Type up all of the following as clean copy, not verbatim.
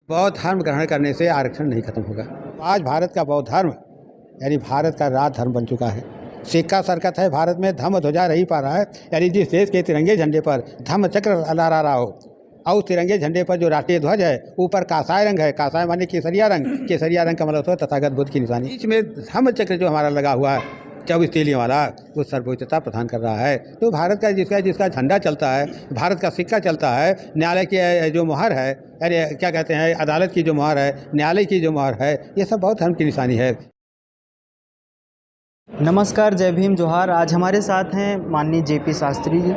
बौद्ध धर्म ग्रहण करने से आरक्षण नहीं खत्म होगा। आज भारत का बौद्ध धर्म यानी भारत का राज धर्म बन चुका है। सिक्का सरकत है भारत में, धम्म ध्वजा रही पा रहा है। यानी जिस देश के तिरंगे झंडे पर धम्म चक्र लहरा रहा हो और तिरंगे झंडे पर जो राष्ट्रीय ध्वज है ऊपर कासाय रंग है, कासाय माने केसरिया रंग, केसरिया रंग का मतलब होता है तथागत बुद्ध की निशानी। बीच में धम्म चक्र जो हमारा लगा हुआ है 24 तीलियों वाला, वो सर्वोच्चता प्रदान कर रहा है। तो भारत का जिसका झंडा चलता है, भारत का सिक्का चलता है, न्यायालय की जो मुहर है, यानी क्या कहते हैं अदालत की जो मुहर है, न्यायालय की जो मुहर है, ये सब बौद्ध धर्म की निशानी है। नमस्कार, जय भीम, जोहार। आज हमारे साथ हैं माननीय जेपी शास्त्री जी।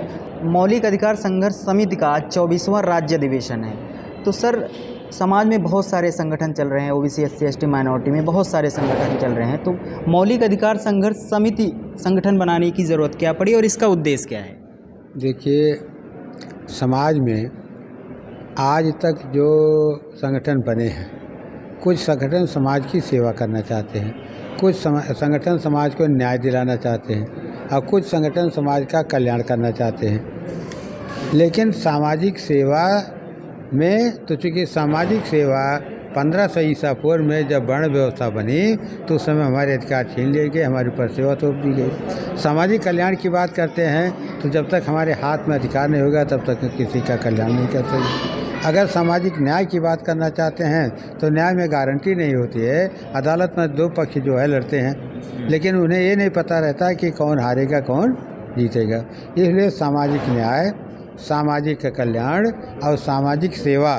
मौलिक अधिकार संघर्ष समिति का आज 24वां राज्य अधिवेशन है। तो सर, समाज में बहुत सारे संगठन चल रहे हैं, ओबीसी SC ST माइनॉरिटी में बहुत सारे संगठन चल रहे हैं। तो मौलिक अधिकार संघर्ष समिति संगठन बनाने की ज़रूरत क्या पड़ी और इसका उद्देश्य क्या है? देखिए, समाज में आज तक जो संगठन बने हैं, कुछ संगठन समाज की सेवा करना चाहते हैं, कुछ संगठन समाज को न्याय दिलाना चाहते हैं और कुछ संगठन समाज का कल्याण करना चाहते हैं। लेकिन सामाजिक सेवा में तो चूँकि सामाजिक सेवा 1500 ईसा पूर्व में जब वर्ण व्यवस्था बनी तो उस समय हमारे अधिकार छीन लिए गए, हमारे ऊपर सेवा थोप दी गई। सामाजिक कल्याण की बात करते हैं तो जब तक हमारे हाथ में अधिकार नहीं होगा तब तक किसी का कल्याण नहीं कर सकते। अगर सामाजिक न्याय की बात करना चाहते हैं तो न्याय में गारंटी नहीं होती है। अदालत में दो पक्ष जो है लड़ते हैं, लेकिन उन्हें ये नहीं पता रहता कि कौन हारेगा कौन जीतेगा। इसलिए सामाजिक न्याय, सामाजिक कल्याण और सामाजिक सेवा,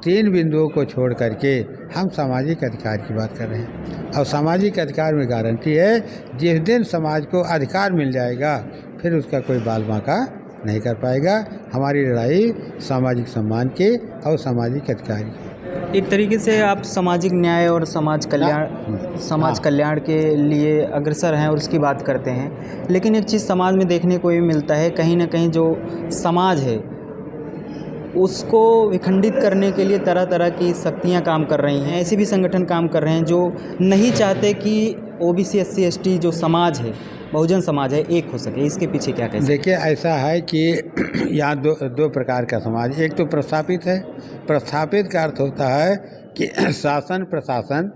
तीन बिंदुओं को छोड़ करके हम सामाजिक अधिकार की बात कर रहे हैं। और सामाजिक अधिकार में गारंटी है जिस दिन समाज को अधिकार मिल जाएगा फिर उसका कोई बाल बांका नहीं कर पाएगा। हमारी लड़ाई सामाजिक सम्मान की और सामाजिक अधिकार की। एक तरीके से आप सामाजिक न्याय और समाज कल्याण के लिए अग्रसर हैं और उसकी बात करते हैं। लेकिन एक चीज़ समाज में देखने को भी मिलता है, कहीं ना कहीं जो समाज है उसको विखंडित करने के लिए तरह तरह की शक्तियां काम कर रही हैं। ऐसे भी संगठन काम कर रहे हैं जो नहीं चाहते कि ओबीसी SC ST जो समाज है, बहुजन समाज है, एक हो सके। इसके पीछे क्या कहते हैं? देखिए, ऐसा है कि यहाँ दो प्रकार का समाज, एक तो प्रस्थापित है। प्रस्थापित का अर्थ होता है कि शासन, प्रशासन,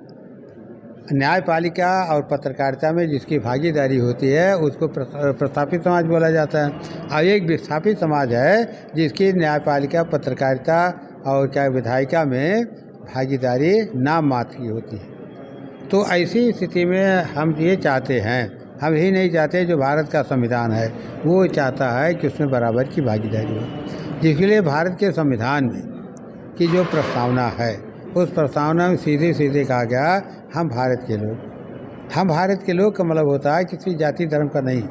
न्यायपालिका और पत्रकारिता में जिसकी भागीदारी होती है उसको प्रस्थापित समाज बोला जाता है। और एक विस्थापित समाज है जिसकी न्यायपालिका, पत्रकारिता और क्या विधायिका में भागीदारी नाम मात्र की होती है। तो ऐसी स्थिति में हम ये चाहते हैं, हम ही नहीं चाहते, जो भारत का संविधान है वो चाहता है कि उसमें बराबर की भागीदारी हो। जिसके लिए भारत के संविधान में की जो प्रस्तावना है उस प्रस्तावना में सीधे सीधे कहा गया हम भारत के लोग। हम भारत के लोग का मतलब होता है किसी जाति धर्म का नहीं,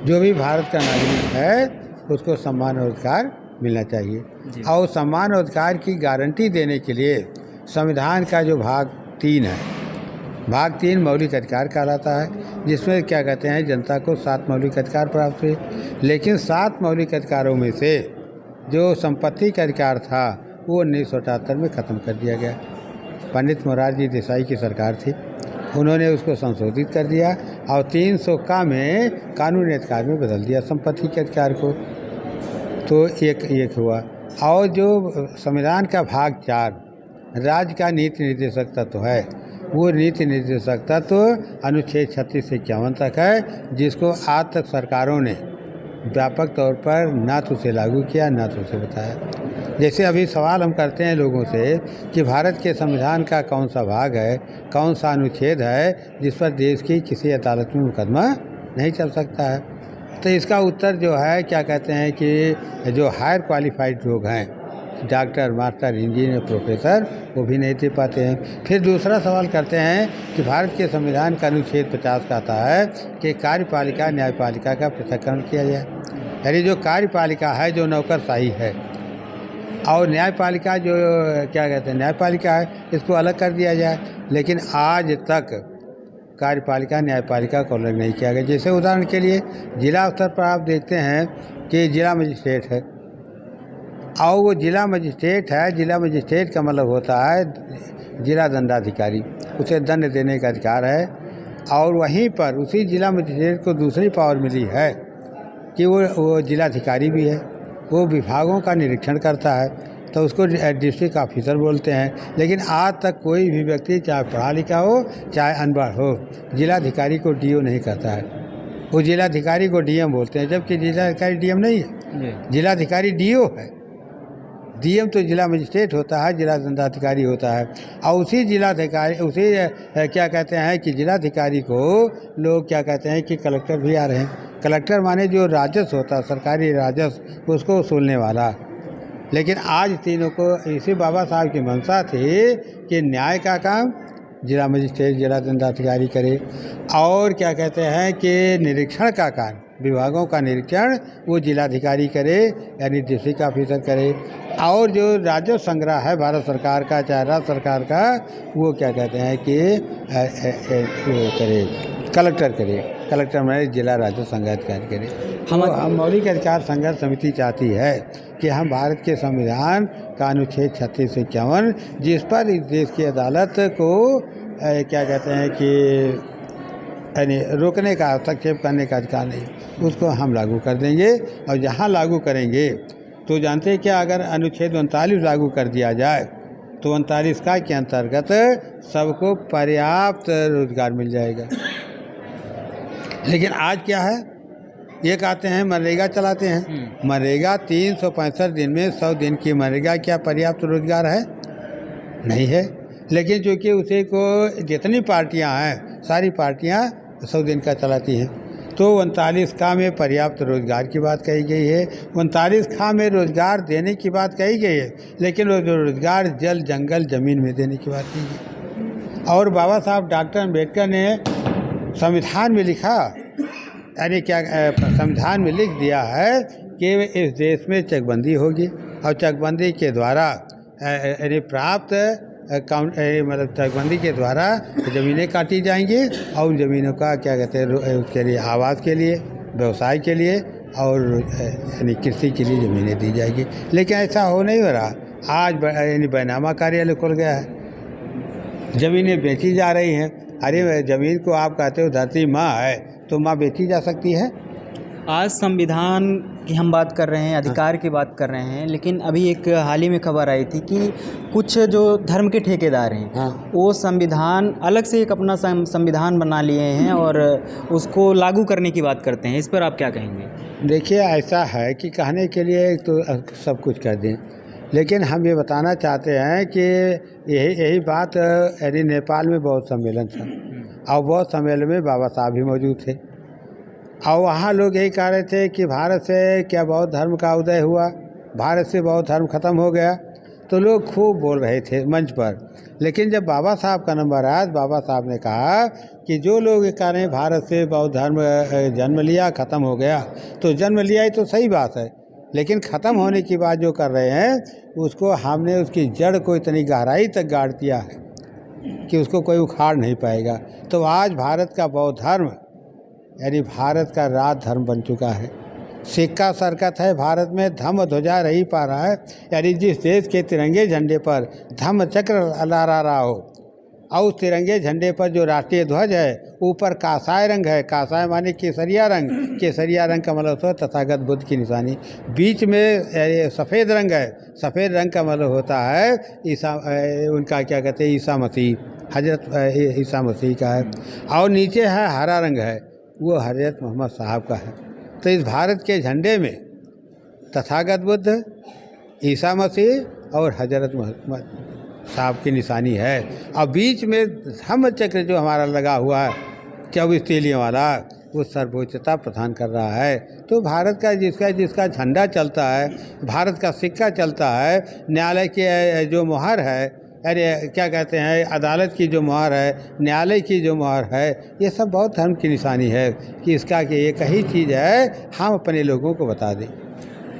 जो भी भारत का नागरिक है उसको सम्मान और अधिकार मिलना चाहिए। और सम्मान और अधिकार की गारंटी देने के लिए संविधान का जो भाग 3 है, भाग 3 मौलिक अधिकार कहलाता है, जिसमें क्या कहते हैं जनता को 7 मौलिक अधिकार प्राप्त हुए। लेकिन 7 मौलिक अधिकारों में से जो संपत्ति का अधिकार था वो 1978 में ख़त्म कर दिया गया। पंडित मोरारजी देसाई की सरकार थी, उन्होंने उसको संशोधित कर दिया और 300 का में कानूनी अधिकार में बदल दिया संपत्ति के अधिकार को। तो एक हुआ। और जो संविधान का भाग 4 राज्य का नीति निर्देशक तत्व है, वो नीति निर्देशक तत्व अनुच्छेद 36 से 51 तक है, जिसको आज तक सरकारों ने व्यापक तौर पर ना तो उसे लागू किया ना तो उसे बताया। जैसे अभी सवाल हम करते हैं लोगों से कि भारत के संविधान का कौन सा भाग है, कौन सा अनुच्छेद है जिस पर देश की किसी अदालत में मुकदमा नहीं चल सकता है, तो इसका उत्तर जो है क्या कहते हैं कि जो हायर क्वालिफाइड लोग हैं, डॉक्टर, मास्टर, इंजीनियर, प्रोफेसर, वो भी नहीं दे पाते हैं। फिर दूसरा सवाल करते हैं कि भारत के संविधान का अनुच्छेद 50 कहता है कि कार्यपालिका न्यायपालिका का पृथक्करण किया जाए। यानी जो कार्यपालिका है जो नौकरशाही है और न्यायपालिका जो क्या कहते हैं न्यायपालिका है, इसको अलग कर दिया जाए। लेकिन आज तक कार्यपालिका न्यायपालिका को अलग नहीं किया गया। जैसे उदाहरण के लिए जिला स्तर पर आप देखते हैं कि जिला मजिस्ट्रेट है और वो जिला मजिस्ट्रेट है, जिला मजिस्ट्रेट का मतलब होता है जिला दंडाधिकारी, उसे दंड देने का अधिकार है। और वहीं पर उसी जिला मजिस्ट्रेट को दूसरी पावर मिली है कि वो जिलाधिकारी भी है, वो विभागों का निरीक्षण करता है। तो उसको डिस्ट्रिक्ट ऑफिसर बोलते हैं। लेकिन आज तक कोई भी व्यक्ति चाहे पढ़ा लिखा हो चाहे अनपढ़ हो, जिलाधिकारी को डीओ नहीं कहता है, वो जिलाधिकारी को डीएम बोलते हैं, जबकि जिलाधिकारी डीएम नहीं है, जिलाधिकारी डीओ है। डीएम तो जिला मजिस्ट्रेट होता है, जिला दंडाधिकारी होता है। और उसी जिलाधिकारी उसी क्या कहते हैं कि जिलाधिकारी को लोग क्या कहते हैं कि कलेक्टर भी आ रहे हैं। कलेक्टर माने जो राजस्व होता है, सरकारी राजस्व, उसको वसूलने वाला। लेकिन आज तीनों को इसी बाबा साहब की मंशा थी कि न्याय का काम जिला मजिस्ट्रेट जिला दंडाधिकारी करे, और क्या कहते हैं कि निरीक्षण का काम, विभागों का निरीक्षण वो जिलाधिकारी करे यानी डिस्ट्रिक्ट ऑफिसर करे, और जो राजस्व संग्रह है भारत सरकार का चाहे राज्य सरकार का, वो क्या कहते हैं कि वो करे, कलेक्टर करे। कलेक्टर मैंने जिला राजस्व संग्रह अधिकारी करे। हम मौलिक अधिकार संघर्ष समिति चाहती है कि हम भारत के संविधान का अनुच्छेद 36 से 51, जिस पर इस देश की अदालत को क्या कहते हैं कि यानी रोकने का, हस्तक्षेप करने का अधिकार नहीं, उसको हम लागू कर देंगे। और जहाँ लागू करेंगे तो जानते हैं क्या, अगर अनुच्छेद 39 लागू कर दिया जाए तो 39 का के अंतर्गत सबको पर्याप्त रोजगार मिल जाएगा। लेकिन आज क्या है, ये कहते हैं मनरेगा चलाते हैं। मनरेगा 365 दिन में 100 दिन की मनरेगा क्या पर्याप्त रोजगार है? नहीं है। लेकिन चूँकि उसे को जितनी पार्टियां हैं सारी पार्टियां 100 दिन का चलाती हैं, तो 39 का में पर्याप्त रोजगार की बात कही गई है। 39 का में रोजगार देने की बात कही गई है, लेकिन वो रोजगार जल जंगल ज़मीन में देने की बात कही गई। और बाबा साहब डॉक्टर अम्बेडकर ने संविधान में लिखा, यानी क्या संविधान में लिख दिया है कि इस देश में चकबंदी होगी, और चकबंदी के द्वारा यानी प्राप्त मतलब चकबंदी के द्वारा ज़मीनें काटी जाएंगी, और उन ज़मीनों का क्या कहते हैं उसके लिए आवास के लिए, व्यवसाय के लिए और यानी कृषि के लिए ज़मीनें दी जाएगी। लेकिन ऐसा हो नहीं हो रहा। आज यानी बैनामा कार्यालय खुल गया है, ज़मीनें बेची जा रही हैं। अरे ज़मीन को आप कहते हो धरती माँ है, तो माँ बेची जा सकती है? आज संविधान की हम बात कर रहे हैं, अधिकार की बात कर रहे हैं, लेकिन अभी एक हाल ही में खबर आई थी कि कुछ जो धर्म के ठेकेदार हैं वो संविधान अलग से एक अपना संविधान बना लिए हैं और उसको लागू करने की बात करते हैं। इस पर आप क्या कहेंगे? देखिए, ऐसा है कि कहने के लिए तो सब कुछ कर दें, लेकिन हम ये बताना चाहते हैं कि यही बात यानी नेपाल में बौद्ध सम्मेलन था, और बौद्ध सम्मेलन में बाबा साहब भी मौजूद थे, और वहाँ लोग यही कह रहे थे कि भारत से क्या बौद्ध धर्म का उदय हुआ, भारत से बौद्ध धर्म ख़त्म हो गया। तो लोग खूब बोल रहे थे मंच पर। लेकिन जब बाबा साहब का नंबर आया, बाबा साहब ने कहा कि जो लोग कह रहे हैं भारत से बौद्ध धर्म जन्म लिया, ख़त्म हो गया, तो जन्म लिया ही तो सही बात है, लेकिन ख़त्म होने की बात जो कर रहे हैं उसको हमने उसकी जड़ को इतनी गहराई तक गाड़ दिया है कि उसको कोई उखाड़ नहीं पाएगा। तो आज भारत का बौद्ध धर्म यानी भारत का राज धर्म बन चुका है। सिक्का सरकत है भारत में, धम्म ध्वजा रही पा रहा है, यानी जिस देश के तिरंगे झंडे पर धम्म चक्र लहरा रहा हो, और उस तिरंगे झंडे पर जो राष्ट्रीय ध्वज है ऊपर कासाय रंग है, कासाय माने केसरिया रंग, केसरिया रंग का मतलब होता है तथागत बुद्ध की निशानी, बीच में सफ़ेद रंग है, सफ़ेद रंग का मतलब होता है ईसा, उनका क्या कहते हैं ईसा मसीह, हजरत ईसा मसीह का है, और नीचे है हरा रंग है, वो हजरत मोहम्मद साहब का है। तो इस भारत के झंडे में तथागत बुद्ध, ईसा मसीह और हजरत मोहम्मद साहब की निशानी है, और बीच में धम्म चक्र जो हमारा लगा हुआ है 24 तीलियों वाला, वो सर्वोच्चता प्रदान कर रहा है। तो भारत का जिसका झंडा चलता है, भारत का सिक्का चलता है, न्यायालय की जो मुहर है, अरे क्या कहते हैं अदालत की जो मुहर है, न्यायालय की जो मुहर है, ये सब बौद्ध धर्म की निशानी है कि इसका कि एक ही चीज़ है, हम अपने लोगों को बता दें।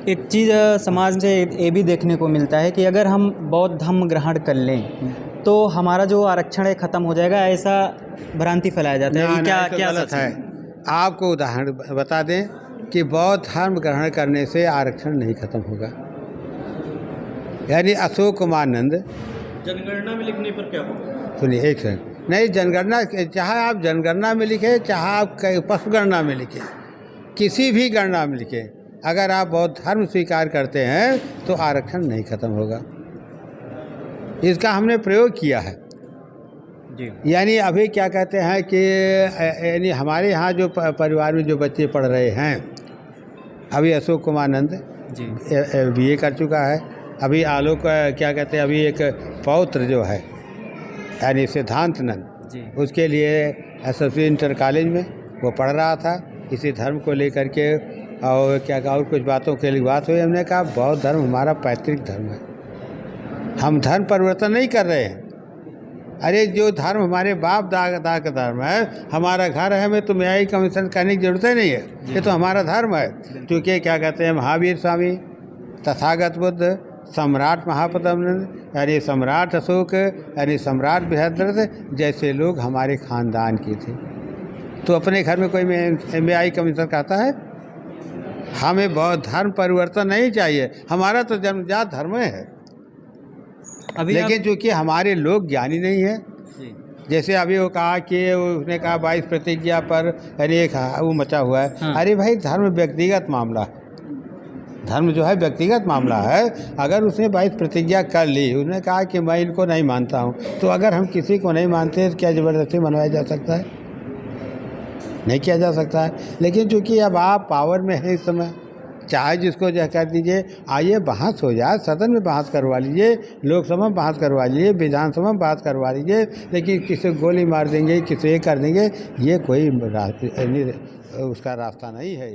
एक चीज़ समाज में ये भी देखने को मिलता है कि अगर हम बौद्ध धर्म ग्रहण कर लें तो हमारा जो आरक्षण है ख़त्म हो जाएगा, ऐसा भ्रांति फैलाया जाता है। क्या तो क्या सच है? आपको उदाहरण बता दें कि बौद्ध धर्म ग्रहण करने से आरक्षण नहीं खत्म होगा। यानी अशोक कुमार नंद जनगणना में लिखने पर क्या होगा? सुनिए एक सेकंड, नहीं जनगणना, चाहे आप जनगणना में लिखें चाहे आप पशुगणना में लिखें, किसी भी गणना में लिखें, अगर आप बौद्ध धर्म स्वीकार करते हैं तो आरक्षण नहीं खत्म होगा। इसका हमने प्रयोग किया है। जी यानी अभी क्या कहते हैं कि यानी हमारे यहाँ जो परिवार में जो बच्चे पढ़ रहे हैं, अभी अशोक कुमार नंद जी BA कर चुका है। अभी आलोक क्या कहते हैं, अभी एक पौत्र जो है यानी सिद्धांत नंद, जी उसके लिए SSB इंटर कॉलेज में वो पढ़ रहा था इसी धर्म को लेकर के। और क्या कहा, और कुछ बातों के लिए बात हुई, हमने कहा बौद्ध धर्म हमारा पैतृक धर्म है, हम धर्म परिवर्तन नहीं कर रहे हैं। अरे जो धर्म हमारे बाप दादा का धर्म है, हमारा घर है, हमें तो न्यायिक कमीशन करने की जरूरत ही नहीं है, ये तो हमारा धर्म है। क्योंकि क्या कहते हैं, महावीर स्वामी, तथागत बुद्ध, सम्राट महापद्मनंद यानी सम्राट अशोक यानी सम्राट बृहद्रथ जैसे लोग हमारे ख़ानदान के थे। तो अपने घर में कोई न्यायिक कमीशन कहता है? हमें बौद्ध धर्म परिवर्तन नहीं चाहिए, हमारा तो जन्मजात धर्म है। अभी लेकिन चूँकि हमारे लोग ज्ञानी नहीं है, जैसे अभी वो कहा कि उसने कहा 22 प्रतिज्ञा पर यानी एक वो मचा हुआ है। हाँ। अरे भाई, धर्म व्यक्तिगत मामला है, धर्म जो है व्यक्तिगत मामला है। अगर उसने 22 प्रतिज्ञा कर ली, उसने कहा कि मैं इनको नहीं मानता हूँ, तो अगर हम किसी को नहीं मानते तो क्या ज़बरदस्ती मनवाया जा सकता है? नहीं किया जा सकता है। लेकिन चूँकि अब आप पावर में हैं इस समय, चाहे जिसको जो कर दीजिए, आइए बहस हो जाए, सदन में बहस करवा लीजिए, लोकसभा में बहस करवा लीजिए, विधानसभा में बहस करवा लीजिए, लेकिन किसी गोली मार देंगे, किसी ये कर देंगे, ये कोई उसका रास्ता नहीं है।